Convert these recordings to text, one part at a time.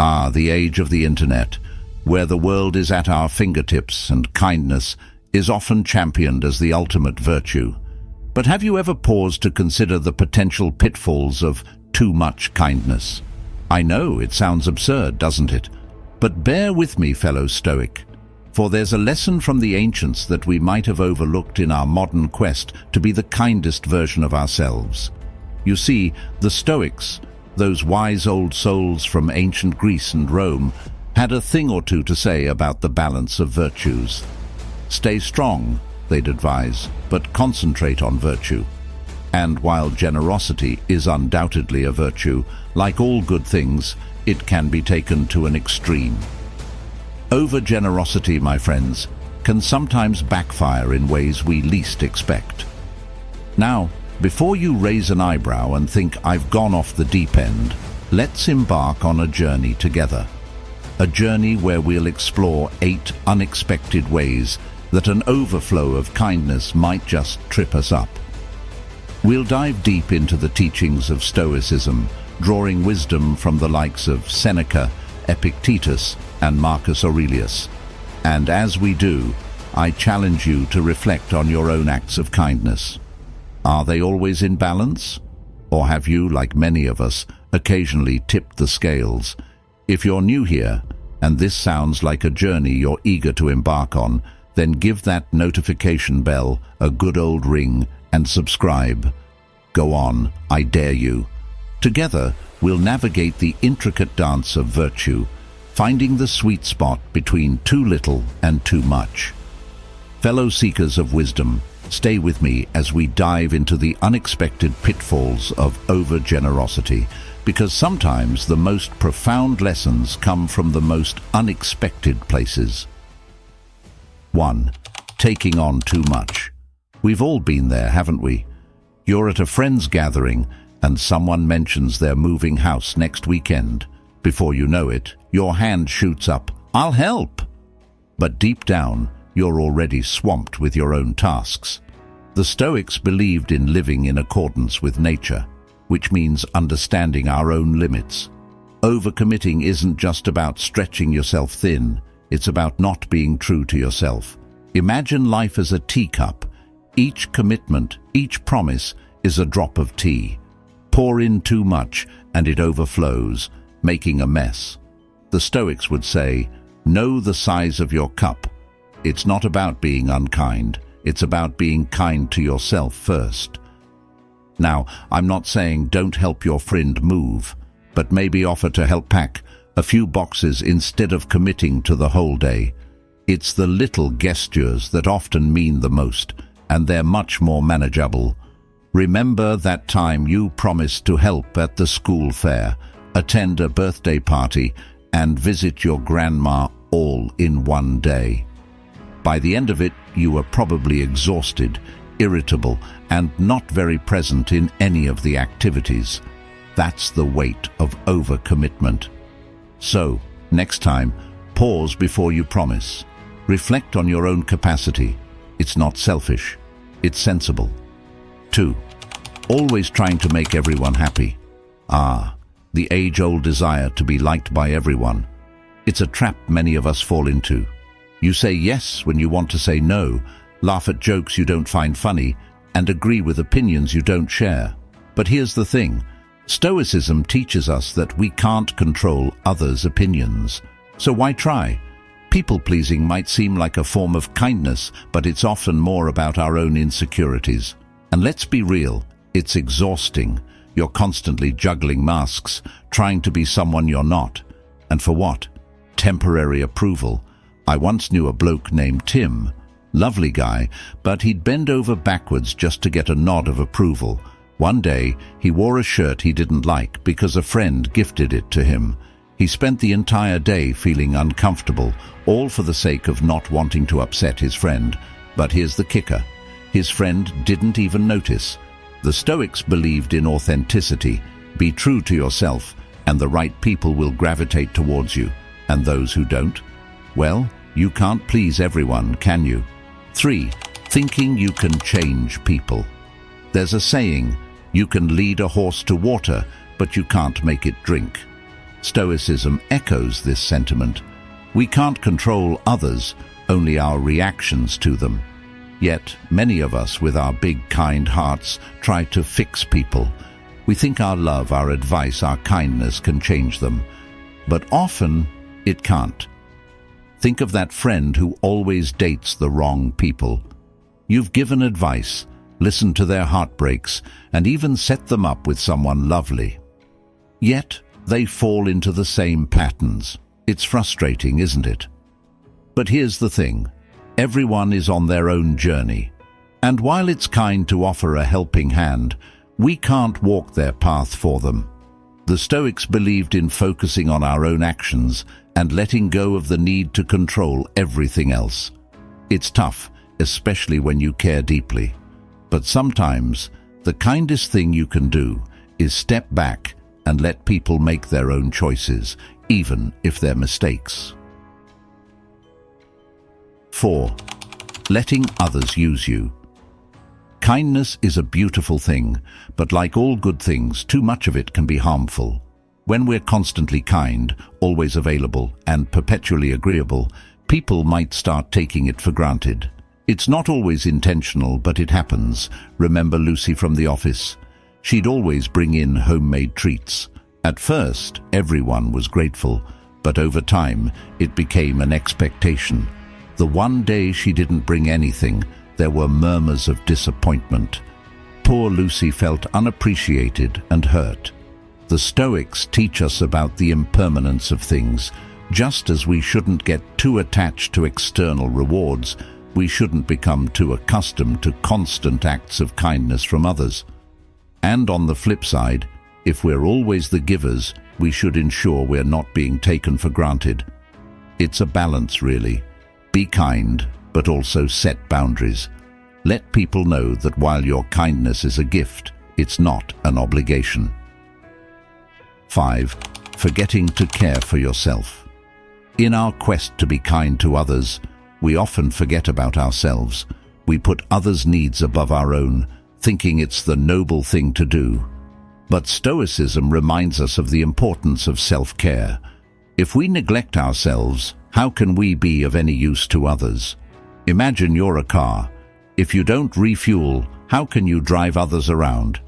Ah, the age of the internet, where the world is at our fingertips and kindness is often championed as the ultimate virtue. But have you ever paused to consider the potential pitfalls of too much kindness? I know it sounds absurd, doesn't it? But bear with me, fellow Stoic, for there's a lesson from the ancients that we might have overlooked in our modern quest to be the kindest version of ourselves. You see, the Stoics, those wise old souls from ancient Greece and Rome, had a thing or two to say about the balance of virtues. Stay strong, they'd advise, but concentrate on virtue. And while generosity is undoubtedly a virtue, like all good things, it can be taken to an extreme. Over-generosity, my friends, can sometimes backfire in ways we least expect. Now, before you raise an eyebrow and think I've gone off the deep end, let's embark on a journey together. A journey where we'll explore 8 unexpected ways that an overflow of kindness might just trip us up. We'll dive deep into the teachings of Stoicism, drawing wisdom from the likes of Seneca, Epictetus, and Marcus Aurelius. And as we do, I challenge you to reflect on your own acts of kindness. Are they always in balance? Or have you, like many of us, occasionally tipped the scales? If you're new here, and this sounds like a journey you're eager to embark on, then give that notification bell a good old ring and subscribe. Go on, I dare you. Together, we'll navigate the intricate dance of virtue, finding the sweet spot between too little and too much. Fellow seekers of wisdom, stay with me as we dive into the unexpected pitfalls of over-generosity, because sometimes the most profound lessons come from the most unexpected places. 1. Taking on too much. We've all been there, haven't we? You're at a friend's gathering and someone mentions they're moving house next weekend. Before you know it, your hand shoots up, "I'll help!" But deep down, you're already swamped with your own tasks. The Stoics believed in living in accordance with nature, which means understanding our own limits. Overcommitting isn't just about stretching yourself thin, it's about not being true to yourself. Imagine life as a teacup. Each commitment, each promise is a drop of tea. Pour in too much and it overflows, making a mess. The Stoics would say, know the size of your cup. It's not about being unkind, it's about being kind to yourself first. Now, I'm not saying don't help your friend move, but maybe offer to help pack a few boxes instead of committing to the whole day. It's the little gestures that often mean the most, and they're much more manageable. Remember that time you promised to help at the school fair, attend a birthday party, and visit your grandma all in one day. By the end of it, you were probably exhausted, irritable, and not very present in any of the activities. That's the weight of overcommitment. So, next time, pause before you promise. Reflect on your own capacity. It's not selfish, it's sensible. 2. Always trying to make everyone happy. Ah, the age-old desire to be liked by everyone. It's a trap many of us fall into. You say yes when you want to say no, laugh at jokes you don't find funny, and agree with opinions you don't share. But here's the thing. Stoicism teaches us that we can't control others' opinions. So why try? People-pleasing might seem like a form of kindness, but it's often more about our own insecurities. And let's be real, it's exhausting. You're constantly juggling masks, trying to be someone you're not. And for what? Temporary approval. I once knew a bloke named Tim. Lovely guy, but he'd bend over backwards just to get a nod of approval. One day, he wore a shirt he didn't like because a friend gifted it to him. He spent the entire day feeling uncomfortable, all for the sake of not wanting to upset his friend. But here's the kicker. His friend didn't even notice. The Stoics believed in authenticity. Be true to yourself, and the right people will gravitate towards you. And those who don't? Well, you can't please everyone, can you? 3. Thinking you can change people. There's a saying, you can lead a horse to water, but you can't make it drink. Stoicism echoes this sentiment. We can't control others, only our reactions to them. Yet, many of us with our big, kind hearts try to fix people. We think our love, our advice, our kindness can change them. But often, it can't. Think of that friend who always dates the wrong people. You've given advice, listened to their heartbreaks, and even set them up with someone lovely. Yet, they fall into the same patterns. It's frustrating, isn't it? But here's the thing. Everyone is on their own journey. And while it's kind to offer a helping hand, we can't walk their path for them. The Stoics believed in focusing on our own actions and letting go of the need to control everything else. It's tough, especially when you care deeply. But sometimes, the kindest thing you can do is step back and let people make their own choices, even if they're mistakes. 4. Letting others use you. Kindness is a beautiful thing, but like all good things, too much of it can be harmful. When we're constantly kind, always available, and perpetually agreeable, people might start taking it for granted. It's not always intentional, but it happens. Remember Lucy from the office? She'd always bring in homemade treats. At first, everyone was grateful, but over time, it became an expectation. The one day she didn't bring anything, there were murmurs of disappointment. Poor Lucy felt unappreciated and hurt. The Stoics teach us about the impermanence of things. Just as we shouldn't get too attached to external rewards, we shouldn't become too accustomed to constant acts of kindness from others. And on the flip side, if we're always the givers, we should ensure we're not being taken for granted. It's a balance, really. Be kind, but also set boundaries. Let people know that while your kindness is a gift, it's not an obligation. 5. Forgetting to care for yourself. In our quest to be kind to others, we often forget about ourselves. We put others' needs above our own, thinking it's the noble thing to do. But Stoicism reminds us of the importance of self-care. If we neglect ourselves, how can we be of any use to others? Imagine you're a car. If you don't refuel, how can you drive others around?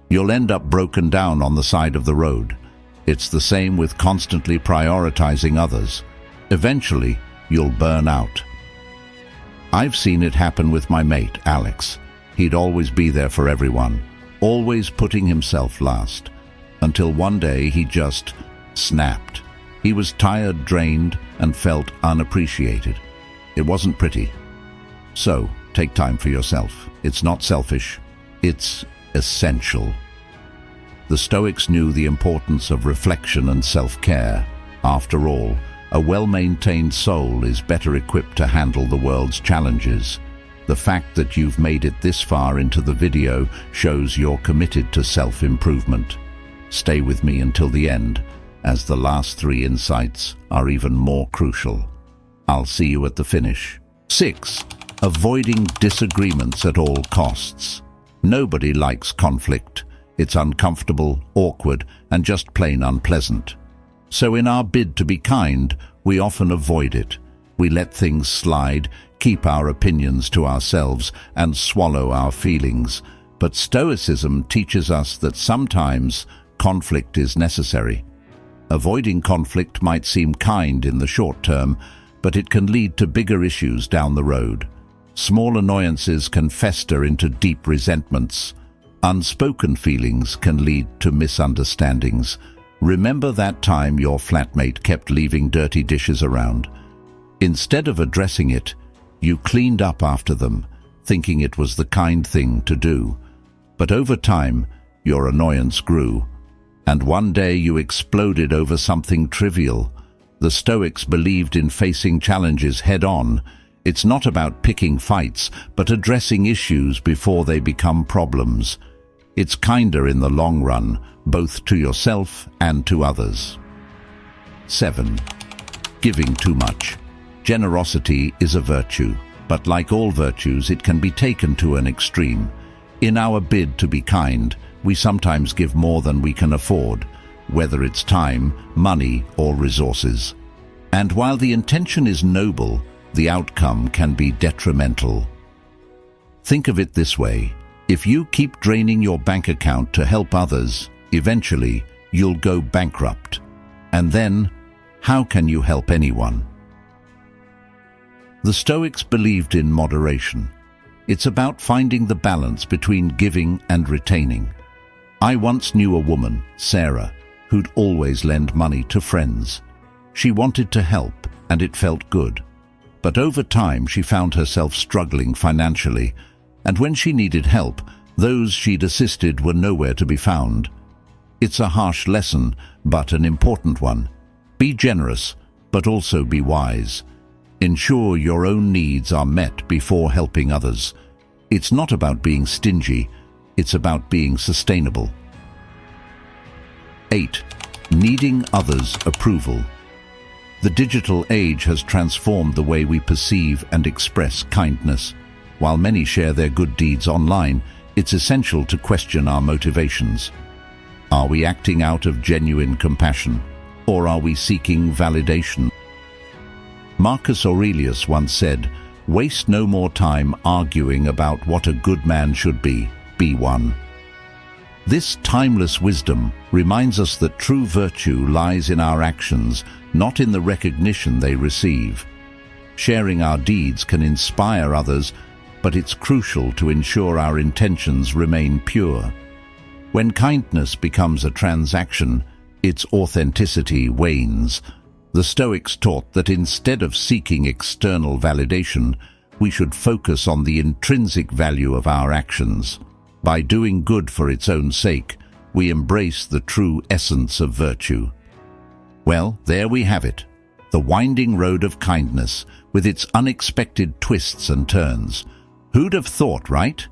You'll end up broken down on the side of the road. It's the same with constantly prioritizing others. Eventually, you'll burn out. I've seen it happen with my mate, Alex. He'd always be there for everyone, always putting himself last, until one day he just snapped. He was tired, drained, and felt unappreciated. It wasn't pretty. So, take time for yourself. It's not selfish. It's essential. The Stoics knew the importance of reflection and self-care. After all, a well-maintained soul is better equipped to handle the world's challenges. The fact that you've made it this far into the video shows you're committed to self-improvement. Stay with me until the end, as the last 3 insights are even more crucial. I'll see you at the finish. 6. Avoiding disagreements at all costs. Nobody likes conflict. It's uncomfortable, awkward, and just plain unpleasant. So in our bid to be kind, we often avoid it. We let things slide, keep our opinions to ourselves, and swallow our feelings. But Stoicism teaches us that sometimes conflict is necessary. Avoiding conflict might seem kind in the short term, but it can lead to bigger issues down the road. Small annoyances can fester into deep resentments. Unspoken feelings can lead to misunderstandings. Remember that time your flatmate kept leaving dirty dishes around? Instead of addressing it, you cleaned up after them, thinking it was the kind thing to do. But over time, your annoyance grew, and one day you exploded over something trivial. The Stoics believed in facing challenges head-on. It's not about picking fights, but addressing issues before they become problems. It's kinder in the long run, both to yourself and to others. 7. Giving too much. Generosity is a virtue, but like all virtues, it can be taken to an extreme. In our bid to be kind, we sometimes give more than we can afford. whether it's time, money, or resources. And while the intention is noble, the outcome can be detrimental. Think of it this way: if you keep draining your bank account to help others, eventually you'll go bankrupt. And then, how can you help anyone? The Stoics believed in moderation. It's about finding the balance between giving and retaining. I once knew a woman, Sarah, who'd always lend money to friends. She wanted to help, and it felt good. But over time she found herself struggling financially, and when she needed help, those she'd assisted were nowhere to be found. It's a harsh lesson, but an important one. Be generous, but also be wise. Ensure your own needs are met before helping others. It's not about being stingy, it's about being sustainable. 8. Needing others' approval. The digital age has transformed the way we perceive and express kindness. While many share their good deeds online, it's essential to question our motivations. Are we acting out of genuine compassion, or are we seeking validation? Marcus Aurelius once said, "Waste no more time arguing about what a good man should be one." This timeless wisdom reminds us that true virtue lies in our actions, not in the recognition they receive. Sharing our deeds can inspire others, but it's crucial to ensure our intentions remain pure. When kindness becomes a transaction, its authenticity wanes. The Stoics taught that instead of seeking external validation, we should focus on the intrinsic value of our actions. By doing good for its own sake, we embrace the true essence of virtue. Well, there we have it, the winding road of kindness, with its unexpected twists and turns. Who'd have thought, right?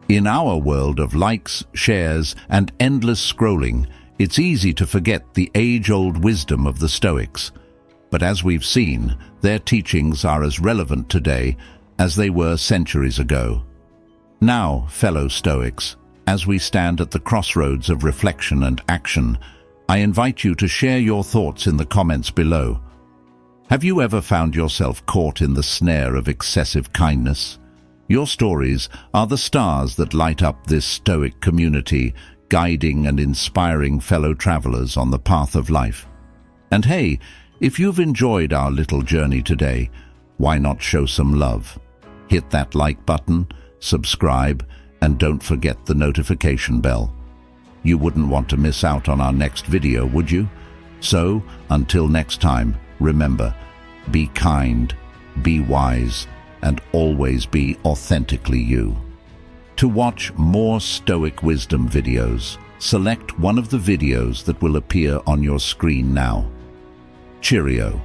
In our world of likes, shares, and endless scrolling, it's easy to forget the age-old wisdom of the Stoics. But as we've seen, their teachings are as relevant today as they were centuries ago. Now, fellow Stoics, as we stand at the crossroads of reflection and action, I invite you to share your thoughts in the comments below. Have you ever found yourself caught in the snare of excessive kindness? Your stories are the stars that light up this Stoic community, guiding and inspiring fellow travelers on the path of life. And hey, if you've enjoyed our little journey today, why not show some love? Hit that like button, subscribe, and don't forget the notification bell. You wouldn't want to miss out on our next video, would you? So, until next time, remember, be kind, be wise, and always be authentically you. To watch more Stoic wisdom videos, select one of the videos that will appear on your screen now. Cheerio.